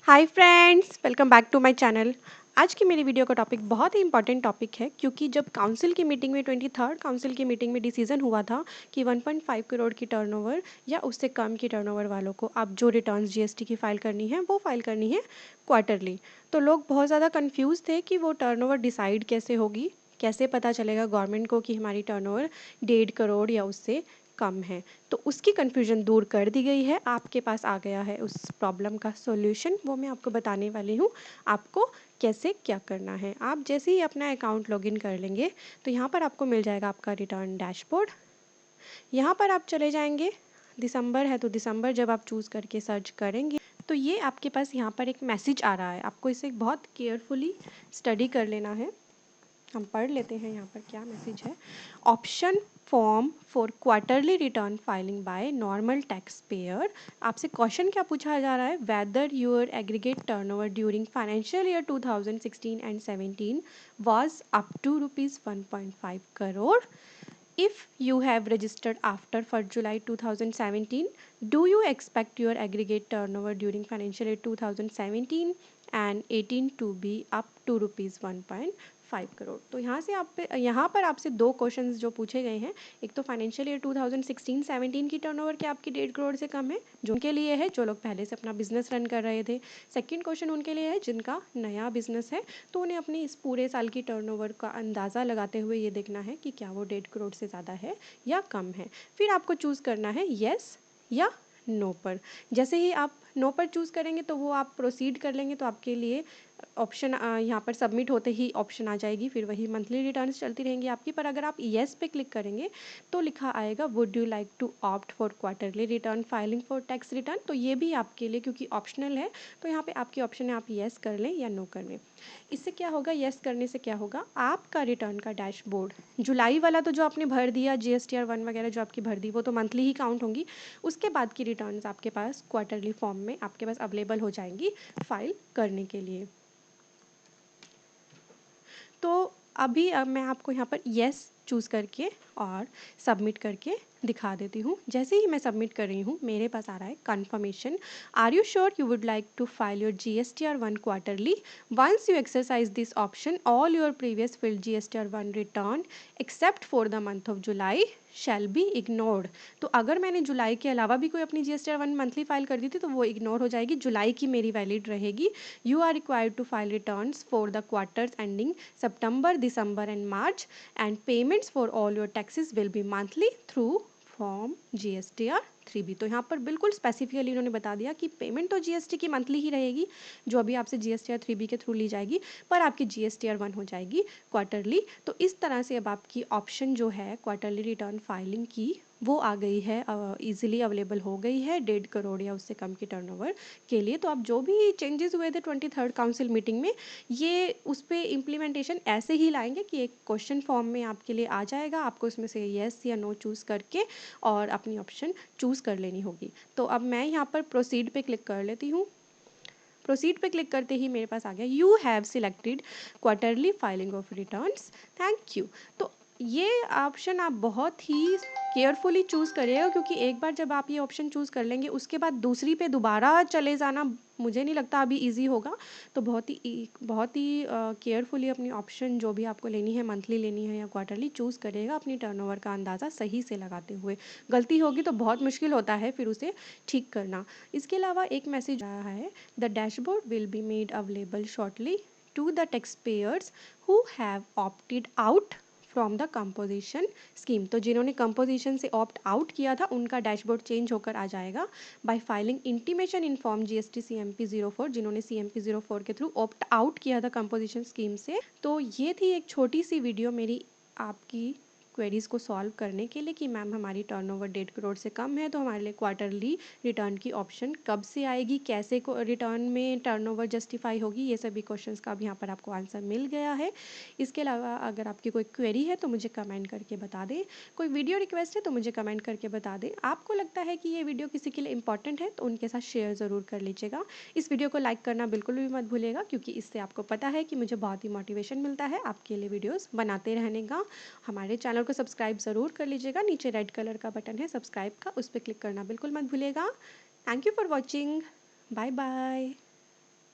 Hi friends, welcome back to my channel. आज की मेरी वीडियो का टॉपिक बहुत ही इंपॉर्टेंट टॉपिक है, क्योंकि जब काउंसिल की मीटिंग में 23rd काउंसिल की मीटिंग में डिसीजन हुआ था कि 1.5 करोड़ की टर्नओवर या उससे कम की टर्नओवर वालों को अब जो रिटर्न्स जीएसटी की फ़ाइल करनी है वो फाइल करनी है क्वार्टरली। तो लोग बहुत ज़्यादा कंफ्यूज थे कि वो टर्नओवर डिसाइड कैसे होगी, कैसे पता चलेगा गवर्नमेंट को कि हमारी टर्नओवर 1.5 करोड़ या उससे कम है। तो उसकी कन्फ्यूजन दूर कर दी गई है। आपके पास आ गया है उस प्रॉब्लम का सॉल्यूशन, वो मैं आपको बताने वाली हूँ आपको कैसे क्या करना है। आप जैसे ही अपना अकाउंट लॉगिन कर लेंगे तो यहाँ पर आपको मिल जाएगा आपका रिटर्न डैशबोर्ड। यहाँ पर आप चले जाएंगे, दिसंबर है तो दिसंबर जब आप चूज़ करके सर्च करेंगे तो ये आपके पास यहाँ पर एक मैसेज आ रहा है। आपको इसे बहुत केयरफुली स्टडी कर लेना है। हम पढ़ लेते हैं यहाँ पर क्या मैसेज है। Option form for quarterly return filing by normal tax payer. आपसे क्वेश्चन क्या पूछा जा रहा है, whether your aggregate turnover during financial year 2016 and 17 was up to ₹1.5 crore. If you have registered after 1st July 2017, do you expect your aggregate turnover during financial year 2017 and 18 to be up to ₹1.5 crore. तो यहाँ पर आपसे दो questions जो पूछे गए हैं, एक तो फाइनेंशियल ईयर 2016-17 की टर्नओवर क्या आपकी 1.5 करोड़ से कम है, जो उनके लिए है जो लोग पहले से अपना बिजनेस रन कर रहे थे। सेकंड क्वेश्चन उनके लिए है जिनका नया बिजनेस है, तो उन्हें अपनी इस पूरे साल की टर्नओवर का अंदाज़ा लगाते हुए ये देखना है कि क्या वो 1.5 करोड़ से ज़्यादा है या कम है। फिर आपको चूज़ करना है येस या नो पर। जैसे ही आप नो पर चूज़ करेंगे तो वो आप प्रोसीड कर लेंगे तो आपके लिए ऑप्शन यहाँ पर सबमिट होते ही ऑप्शन आ जाएगी। फिर वही मंथली रिटर्न्स चलती रहेंगी आपकी। पर अगर आप येस पे क्लिक करेंगे तो लिखा आएगा would you like to opt for quarterly return filing for tax return. तो ये भी आपके लिए, क्योंकि ऑप्शनल है, तो यहाँ पे आपकी ऑप्शन है आप येस कर लें या नो कर लें। इससे क्या होगा, येस करने से क्या होगा, आपका रिटर्न का डैशबोर्ड जुलाई वाला तो जो आपने भर दिया GSTR 1 वगैरह जो आपकी भर दी वो तो मंथली ही काउंट होंगी। उसके बाद की रिटर्न्स आपके पास क्वार्टरली फॉर्म में आपके पास अवेलेबल हो जाएंगी फाइल करने के लिए। तो अभी मैं आपको यहाँ पर येस चूज़ करके और सबमिट करके दिखा देती हूँ। जैसे ही मैं सबमिट कर रही हूँ मेरे पास आ रहा है confirmation. Are you sure you would like to file your GSTR 1 quarterly? Once you exercise this option all your previous filled GSTR 1 return except for the month of July shall be ignored. तो अगर मैंने जुलाई के अलावा भी कोई अपनी GSTR 1 monthly file कर दी थी तो वो इग्नोर हो जाएगी, जुलाई की मेरी वैलिड रहेगी। You are required to file returns for the quarters ending September, December and March, and payments for all your taxes will be monthly through form GSTR 3B। तो यहाँ पर बिल्कुल स्पेसिफिकली इन्होंने बता दिया कि पेमेंट तो GST की मंथली ही रहेगी जो अभी आपसे GSTR 3B के थ्रू ली जाएगी, पर आपकी GSTR 1 हो जाएगी क्वार्टरली। तो इस तरह से अब आपकी ऑप्शन जो है क्वार्टरली रिटर्न फाइलिंग की वो आ गई है, ईजिली अवेलेबल हो गई है 1.5 करोड़ या उससे कम की टर्नओवर के लिए। तो अब जो भी चेंजेस हुए थे 23rd काउंसिल मीटिंग में, ये उस पर इम्प्लीमेंटेशन ऐसे ही लाएंगे कि एक क्वेश्चन फॉर्म में आपके लिए आ जाएगा, आपको उसमें से येस या नो चूज़ करके और अपनी ऑप्शन चूज़ कर लेनी होगी। तो अब मैं यहाँ पर प्रोसीड पे क्लिक कर लेती हूँ। प्रोसीड पे क्लिक करते ही मेरे पास आ गया you have selected quarterly filing of returns, thank you. तो ये ऑप्शन आप बहुत ही केयरफुली चूज़ करिएगा, क्योंकि एक बार जब आप ये ऑप्शन चूज़ कर लेंगे उसके बाद दूसरी पे दोबारा चले जाना मुझे नहीं लगता अभी इजी होगा। तो बहुत ही केयरफुली अपनी ऑप्शन जो भी आपको लेनी है, मंथली लेनी है या क्वार्टरली, चूज़ करिएगा अपनी टर्नओवर का अंदाज़ा सही से लगाते हुए। गलती होगी तो बहुत मुश्किल होता है फिर उसे ठीक करना। इसके अलावा एक मैसेज आया है, the dashboard will be made available shortly to the tax payers who have opted out from the composition scheme. तो जिन्होंने कंपोजिशन से ऑप्ट आउट किया था उनका डैशबोर्ड चेंज होकर आ जाएगा bye filing intimation in form GST CMP 04। जिन्होंने CMP 04 के थ्रू ऑप्ट आउट किया था कंपोजिशन स्कीम से। तो ये थी एक छोटी सी वीडियो मेरी आपकी क्वेरीज़ को सॉल्व करने के लिए कि मैम हमारी टर्नओवर 1.5 करोड़ से कम है तो हमारे लिए क्वार्टरली रिटर्न की ऑप्शन कब से आएगी, कैसे को रिटर्न में टर्नओवर जस्टिफाई होगी, ये सभी क्वेश्चंस का अब यहाँ पर आपको आंसर मिल गया है। इसके अलावा अगर आपकी कोई क्वेरी है तो मुझे कमेंट करके बता दें, कोई वीडियो रिक्वेस्ट है तो मुझे कमेंट करके बता दें। आपको लगता है कि ये वीडियो किसी के लिए इंपॉर्टेंट है तो उनके साथ शेयर ज़रूर कर लीजिएगा। इस वीडियो को लाइक करना बिल्कुल भी मत भूलिएगा, क्योंकि इससे आपको पता है कि मुझे बहुत ही मोटिवेशन मिलता है आपके लिए वीडियोज़ बनाते रहने का। हमारे चैनल को सब्सक्राइब ज़रूर कर लीजिएगा, नीचे रेड कलर का बटन है सब्सक्राइब का, उस पर क्लिक करना बिल्कुल मत भूलिएगा। Thank you for watching, bye bye.